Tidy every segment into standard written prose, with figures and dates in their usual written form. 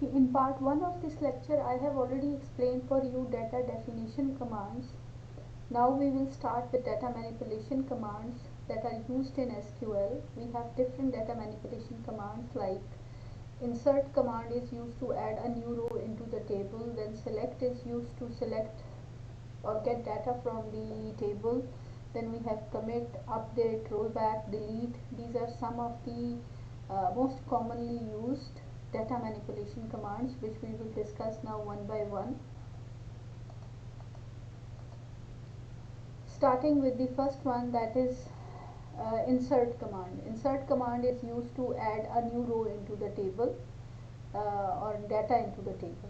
Okay, in part 1 of this lecture I have already explained for you data definition commands. Now we will start with data manipulation commands that are used in SQL. We have different data manipulation commands like insert command is used to add a new row into the table, then select is used to select or get data from the table, then we have commit, update, rollback, delete. These are some of the most commonly used data manipulation commands which we will discuss now one by one. Starting with the first one, that is insert command. Insert command is used to add a new row into the table or data into the table.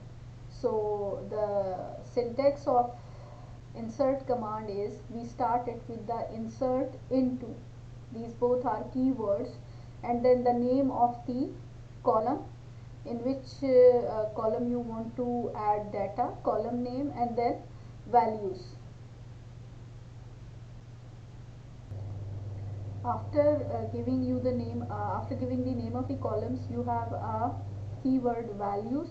So the syntax of insert command is we start it with the insert into, these both are keywords, and then the name of the column, in which column you want to add data, column name, and then values. After giving you the name, after giving the name of the columns, you have a keyword values,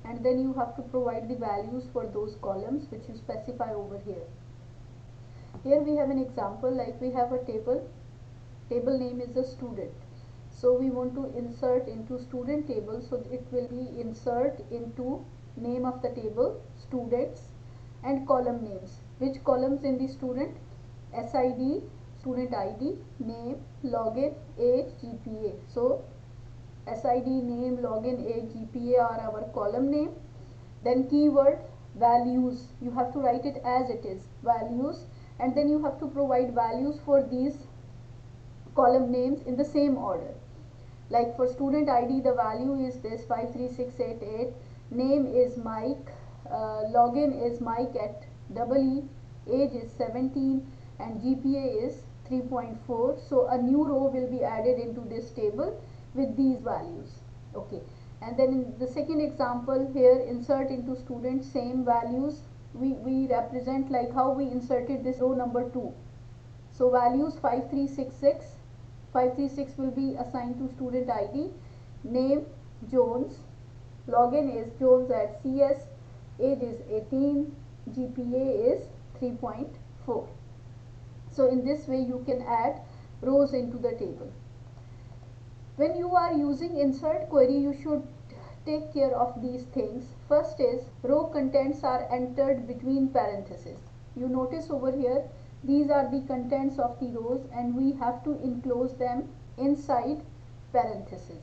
and then you have to provide the values for those columns which you specify over here. Here we have an example, like we have a table name is a student, so we want to insert into student table, so it will be insert into name of the table students and column names. Which columns in the student? SID, student ID, name, login, age, GPA. So SID, name, login, age, GPA are our column name. Then keyword values, you have to write it as it is, values, and then you have to provide values for these column names in the same order. Like for student ID, the value is this 53688, name is Mike, login is Mike at EE, age is 17, and GPA is 3.4. So a new row will be added into this table with these values. Okay, and then in the second example, here insert into student, same values. We represent like how we inserted this row number 2. So values 5366, 536 will be assigned to student ID, name Jones, login is Jones at CS, age is 18, GPA is 3.4. So in this way you can add rows into the table. When you are using insert query, you should take care of these things. First is row contents are entered between parentheses. You notice over here these are the contents of the rows and we have to enclose them inside parentheses.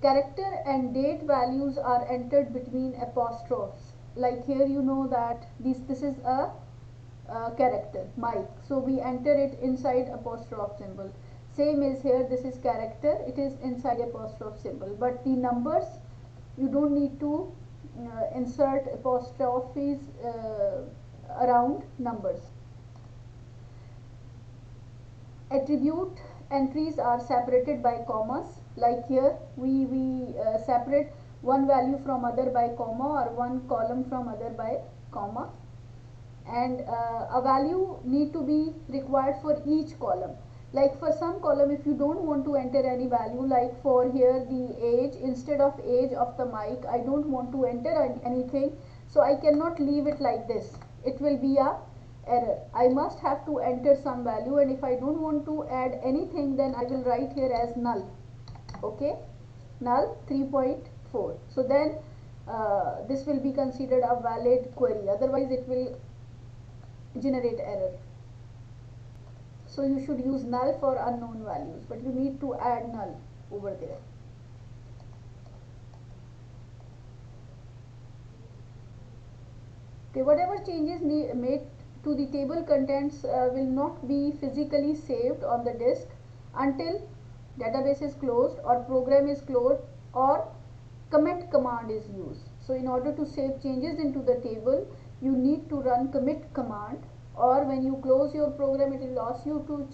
Character and date values are entered between apostrophes. Like here you know that this is a character Mike, so we enter it inside apostrophe symbol. Same is here, this is character, it is inside apostrophe symbol, but the numbers you don't need to insert apostrophes around numbers. Attribute entries are separated by commas. Like here we separate one value from other by comma, or one column from other by comma, and a value need to be required for each column. Like for some column, if you don't want to enter any value, like for here the age, instead of age of the Mike, I don't want to enter anything, so I cannot leave it like this, it will be a error. I must have to enter some value, and if I don't want to add anything, then I will write here as null. Okay, null 3.4. so then this will be considered a valid query, otherwise it will generate error. So you should use null for unknown values, but you need to add null over there. Okay, whatever changes made to the table contents will not be physically saved on the disk until database is closed or program is closed or commit command is used. So in order to save changes into the table, you need to run commit command, or when you close your program it will ask you to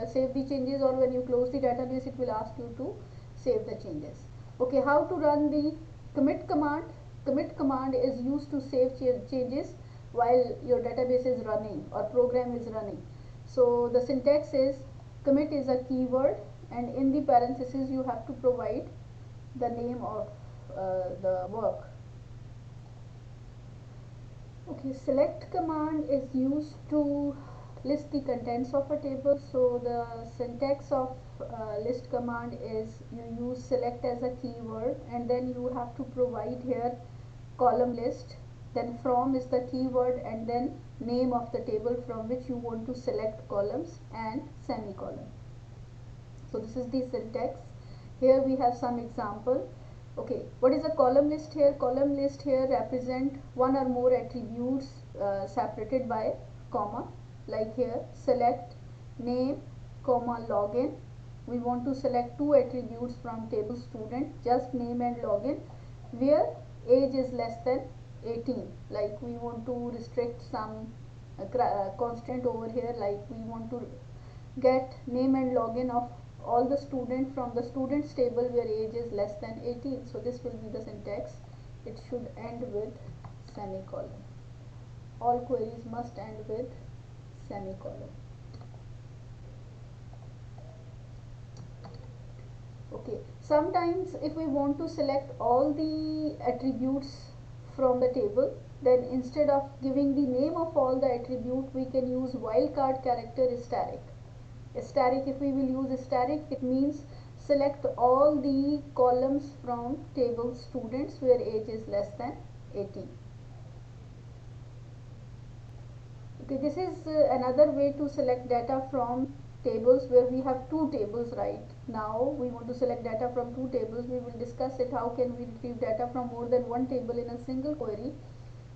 save the changes, or when you close the database it will ask you to save the changes. Okay, how to run the commit command? Commit command is used to save changes while your database is running or program is running. So the syntax is commit is a keyword, and in the parentheses you have to provide the name of the work. Okay, select command is used to list the contents of a table. So the syntax of list command is you use select as a keyword, and then you have to provide here column list, then from is the keyword, and then name of the table from which you want to select columns, and semicolon. So this is the syntax. Here we have some example. Okay, what is a column list here? Column list here represent one or more attributes separated by comma, like here select name comma login. We want to select two attributes from table student, just name and login, where age is less than 18. Like we want to restrict some constant over here, like we want to get name and login of all the student from the students table where age is less than 18. So this will be the syntax. It should end with semicolon. All queries must end with semicolon. Okay, sometimes if we want to select all the attributes from the table, then instead of giving the name of all the attribute, we can use wildcard character asterisk. Asterisk, if we will use asterisk, it means select all the columns from table students where age is less than 18. Okay, this is another way to select data from tables, where we have two tables right now. We want to select data from two tables. We will discuss it, how can we retrieve data from more than one table in a single query.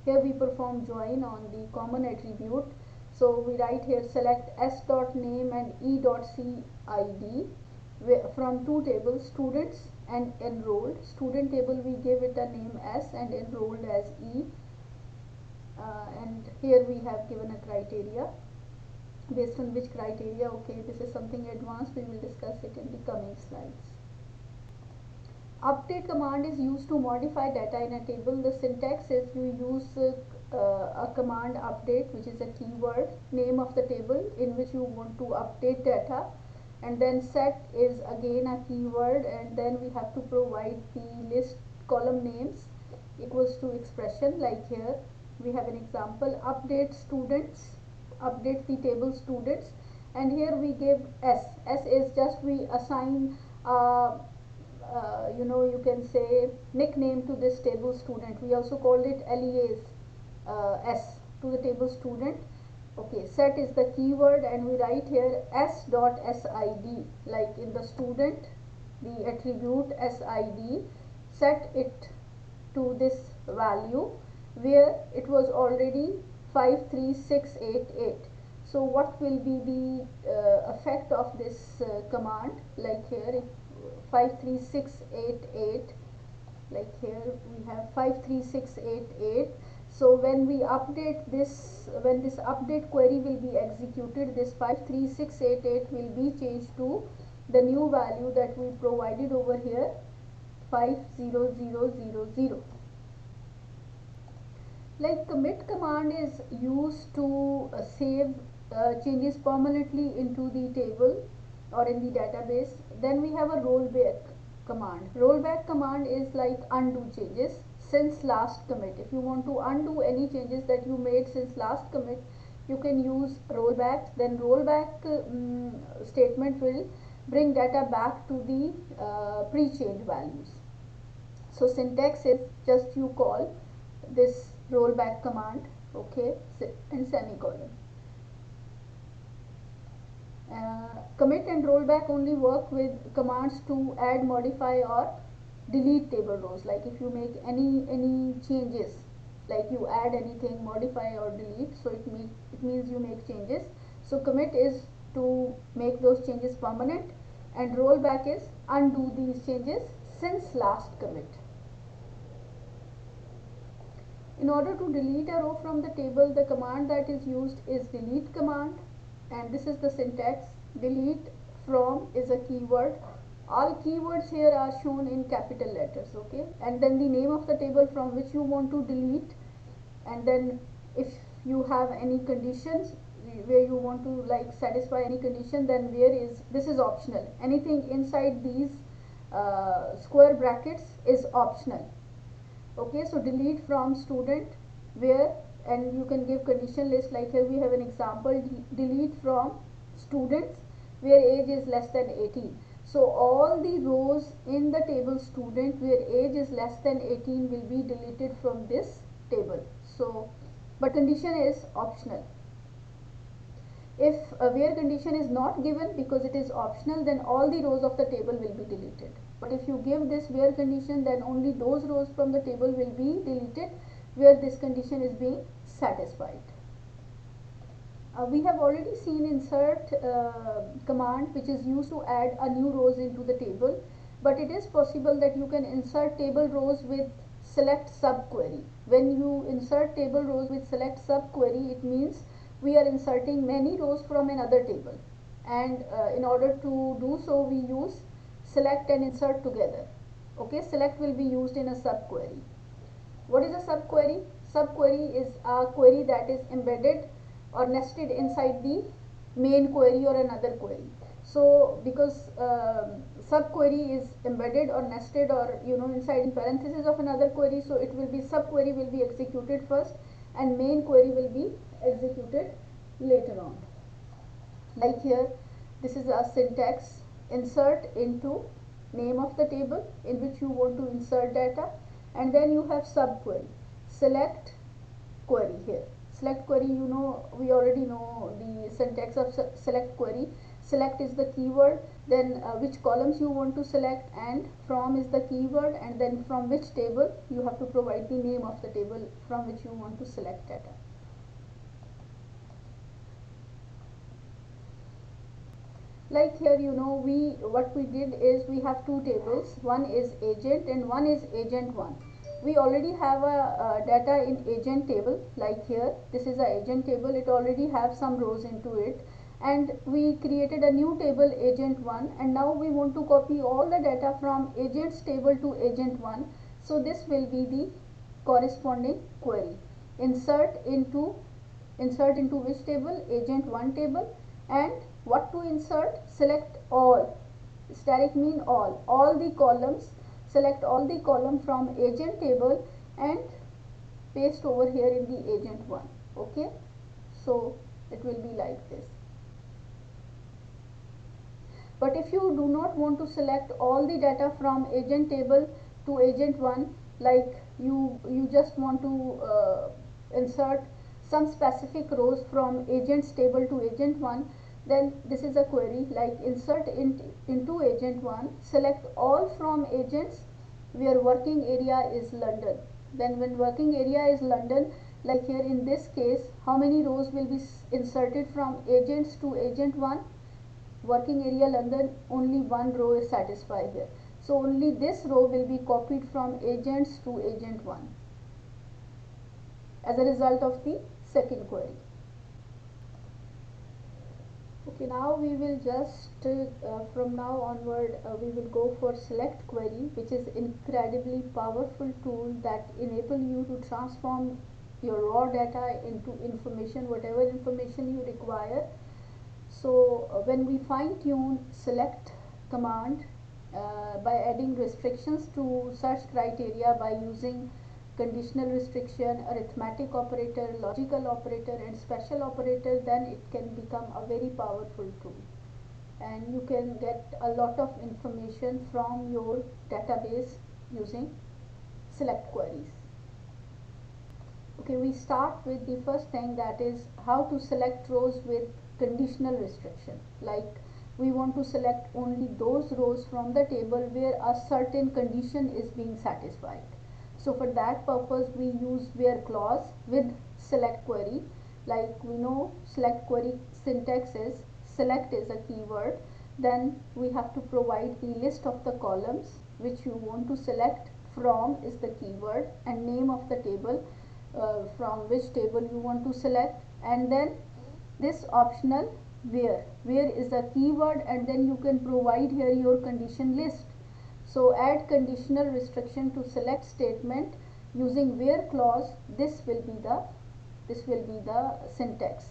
Here we perform join on the common attribute. So we write here select s.name and e.cid from two tables, students and enrolled. Student table we give it a name s and enrolled as e. And here we have given a criteria. Based on which criteria, okay, this is something advanced, we will discuss it in the coming slides. Update command is used to modify data in a table. The syntax is you use a command update, which is a keyword, name of the table in which you want to update data, and then set is again a keyword, and then we have to provide the list column names equals to expression. Like here we have an example, update students, update the table students, and here we give s. S is just we assign you can say nickname to this table student. We also called it alias s to the table student. Okay, set is the keyword, and we write here s dot sid, like in the student the attribute sid, set it to this value where it was already 53688. So what will be the effect of this command? Like here, if 53688, like here we have 53688. So when we update this, when this update query will be executed, this 53688 will be changed to the new value that we provided over here, 50000. Like commit command is used to save changes permanently into the table or in the database. Then we have a rollback command. Rollback command is like undo changes since last commit. If you want to undo any changes that you made since last commit, you can use rollback. Then rollback statement will bring data back to the pre-change values. So syntax is just you call this rollback command, okay, and semicolon. Commit and rollback only work with commands to add, modify or delete table rows. Like if you make any changes, like you add anything, modify or delete, so it means you make changes. So commit is to make those changes permanent, and rollback is undo these changes since last commit. In order to delete a row from the table, the command that is used is delete command, and this is the syntax. Delete from is a keyword. All keywords here are shown in capital letters, okay, and then the name of the table from which you want to delete, and then if you have any conditions where you want to like satisfy any condition, then where is, this is optional. Anything inside these square brackets is optional. Okay, so delete from student where, and you can give condition list, like here we have an example, delete from students where age is less than 18. So all the rows in the table student where age is less than 18 will be deleted from this table. So but condition is optional. If a where condition is not given because it is optional, then all the rows of the table will be deleted. But if you give this where condition, then only those rows from the table will be deleted where this condition is being satisfied. We have already seen insert command, which is used to add a new rows into the table, but it is possible that you can insert table rows with select subquery. When you insert table rows with select subquery, it means we are inserting many rows from another table, and in order to do so we use select and insert together. Okay, select will be used in a subquery. What is a subquery? Subquery is a query that is embedded or nested inside the main query or another query. So because subquery is embedded or nested or inside parentheses of another query, so it will be subquery will be executed first and main query will be executed later on. Like here, this is a syntax: insert into name of the table in which you want to insert data, and then you have subquery, select query. Here select query, we already know the syntax of select query. Select is the keyword, then which columns you want to select, and from is the keyword, and then from which table you have to provide the name of the table from which you want to select data. Like here, what we did is we have two tables, one is agent and one is agent 1. We already have a data in agent table. Like here, this is a agent table, it already have some rows into it, and we created a new table agent 1, and now we want to copy all the data from agents table to agent 1. So this will be the corresponding query: insert into which table? Agent 1 table. And what to insert? Select all. Static mean all the columns. Select all the column from agent table and paste over here in the agent 1. Okay, so it will be like this. But if you do not want to select all the data from agent table to agent 1, like you just want to insert some specific rows from agents table to agent 1, then this is a query like insert into agent 1, select all from agents where working area is London. Then when working area is London, like here in this case, how many rows will be inserted from agents to agent 1? Working area London, only one row is satisfied here, so only this row will be copied from agents to agent 1 as a result of the second query. Okay, now we will just from now onward we will go for select query, which is incredibly powerful tool that enable you to transform your raw data into information, whatever information you require. So when we fine tune select command by adding restrictions to search criteria by using conditional restriction, arithmetic operator, logical operator and special operator, then it can become a very powerful tool and you can get a lot of information from your database using select queries. Okay, we start with the first thing, that is how to select rows with conditional restriction. Like we want to select only those rows from the table where a certain condition is being satisfied. So for that purpose we use where clause with select query. Like we know select query syntax is select is a keyword, then we have to provide the list of the columns which you want to select from is the keyword, and name of the table from which table you want to select, and then this optional where is a keyword, and then you can provide here your condition list. So add conditional restriction to select statement using where clause. This will be the syntax.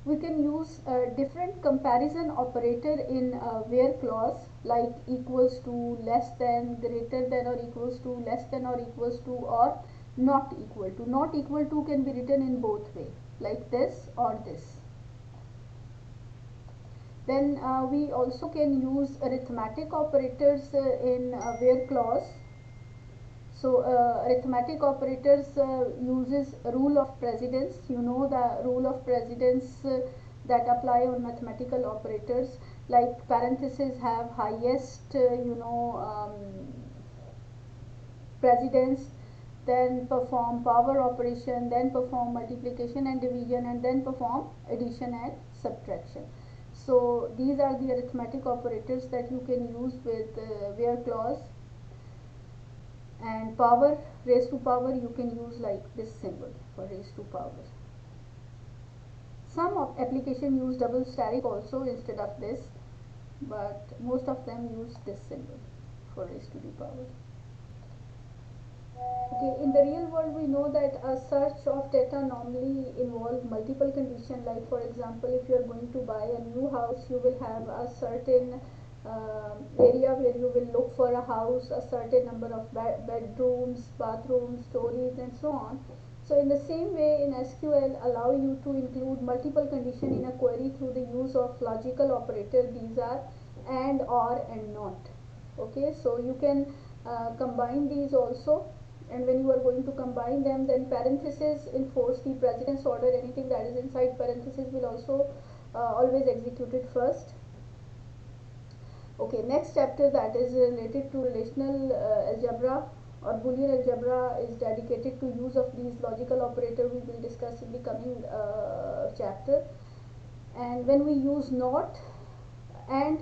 we can use a different comparison operator in where clause, like equals to, less than, greater than or equals to, less than or equals to, or not equal to. Not equal to can be written in both way, like this or this. Then we also can use arithmetic operators in where clause. So arithmetic operators uses rule of precedence. You know the rule of precedence that apply on mathematical operators, like parentheses have highest precedence, then perform power operation, then perform multiplication and division, and then perform addition and subtraction. So these are the arithmetic operators that you can use with where clause. And power, raised to power, you can use like this symbol for raised to power. Some of application use double steric also instead of this, but most of them use this symbol for raised to the power. Okay, in the real world we know that a search of data normally involve multiple conditions. Like for example, if you are going to buy a new house, you will have a certain area where you will look for a house, a certain number of bedrooms, bathrooms, stories, and so on. So in the same way, in SQL allow you to include multiple conditions in a query through the use of logical operator. These are and, or, and not. Okay, so you can combine these also, and when you are going to combine them, then parentheses enforce the precedence order. Anything that is inside parentheses will also always execute it first. Okay, next chapter that is related to relational algebra or Boolean algebra is dedicated to use of these logical operator. We will discuss in the coming chapter. And when we use not and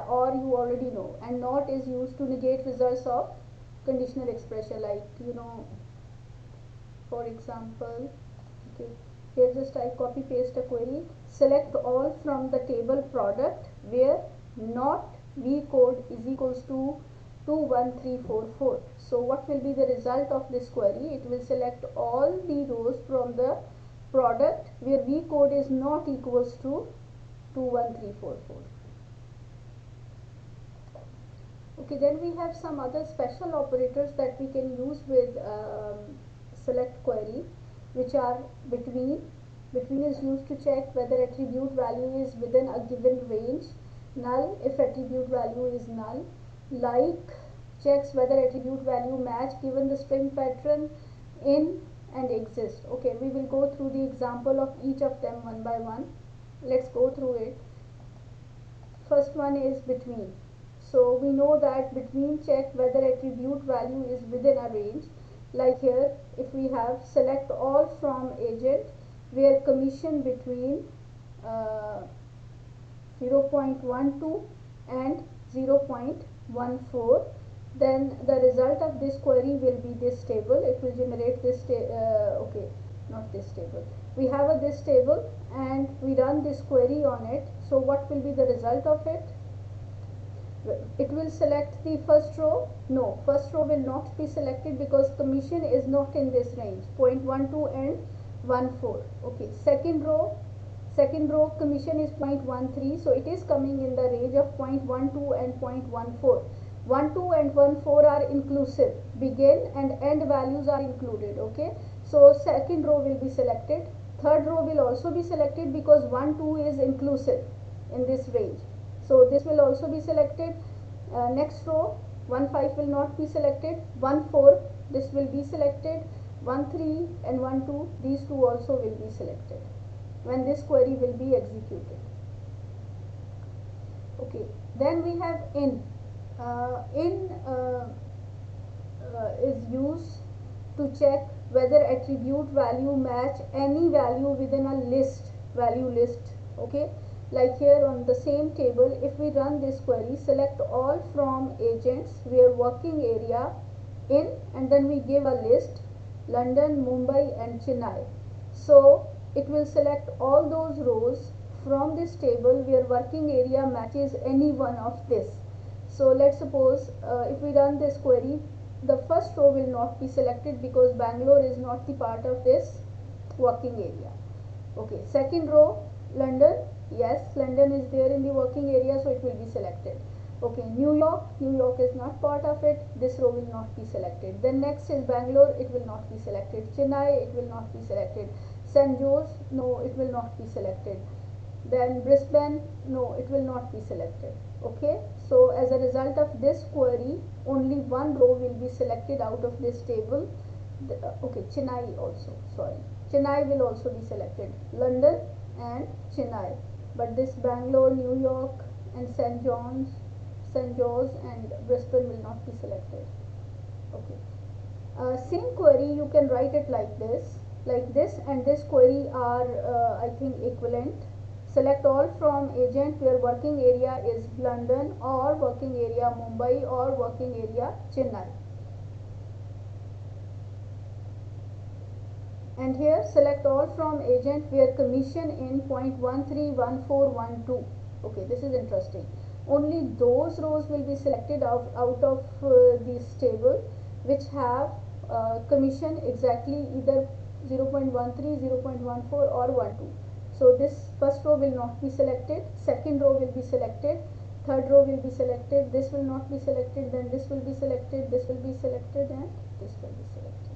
or, you already know, and not is used to negate results of conditional expression, like for example, okay, here just I copy paste a query, select all from the table product where not v code is equals to 21344. So what will be the result of this query? It will select all the rows from the product where v code is not equals to 21344. Okay, then we have some other special operators that we can use with select query, which are between. Between is used to check whether attribute value is within a given range. Null if attribute value is null. Like checks whether attribute value match given the string pattern in and exist. Okay, we will go through the example of each of them one by one. Let's go through it. First one is between. So we know that between check whether attribute value is within a range. Like here, if we have select all from agent where commission between 0.12 and 0.14, then the result of this query will be this table. It will generate this okay, not this table. We have a this table and we run this query on it. So what will be the result of it? It will select the first row. No, first row will not be selected because commission is not in this range, 0.12 and 14. Okay, second row commission is 0.13, so it is coming in the range of 0.12 and 0.14. 12 and 14 are inclusive, begin and end values are included. Okay, so second row will be selected. Third row will also be selected because 12 is inclusive in this range, so this will also be selected. Next row 15 will not be selected. 14, this will be selected. 13 and 12, these two also will be selected when this query will be executed. Okay, then we have in. In is used to check whether attribute value match any value within a list, value list. Okay, like here on the same table, if we run this query, select all from agents where working area in, and then we give a list London, Mumbai and Chennai. So it will select all those rows from this table where working area matches any one of this. So let's suppose if we run this query, the first row will not be selected because Bangalore is not the part of this working area. Okay, second row London, yes, London is there in the working area, so it will be selected. Okay, New York, New York is not part of it, this row will not be selected. Then next is Bangalore, it will not be selected. Chennai, it will not be selected. St. Joe's, no, it will not be selected. Then Brisbane, no, it will not be selected. Okay, so as a result of this query, only one row will be selected out of this table. Okay, Chennai also, sorry, Chennai will also be selected, London and Chennai, but this Bangalore, New York and St. John's and Brisbane will not be selected. Okay, same query you can write it like this, and this query are I think equivalent. Select all from agent where working area is London or working area Mumbai or working area Chennai. And here select all from agent where commission in 0.131412. Okay, this is interesting. Only those rows will be selected out of this table which have commission exactly either 0.13, 0.14 or 12. So this first row will not be selected, second row will be selected, third row will be selected, this will not be selected, then this will be selected, this will be selected and this will be selected.